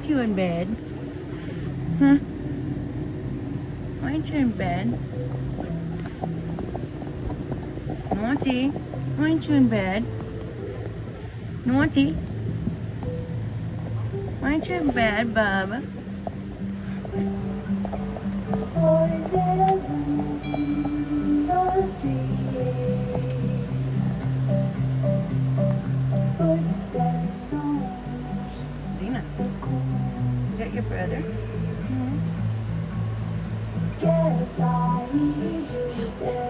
aren't you in bed? Huh? Why aren't you in bed? Naughty. Why aren't you in bed? Naughty. Why aren't you in bed, Bub? Voices in the street, footsteps on Zena, the corner. is that your brother? Guess I used to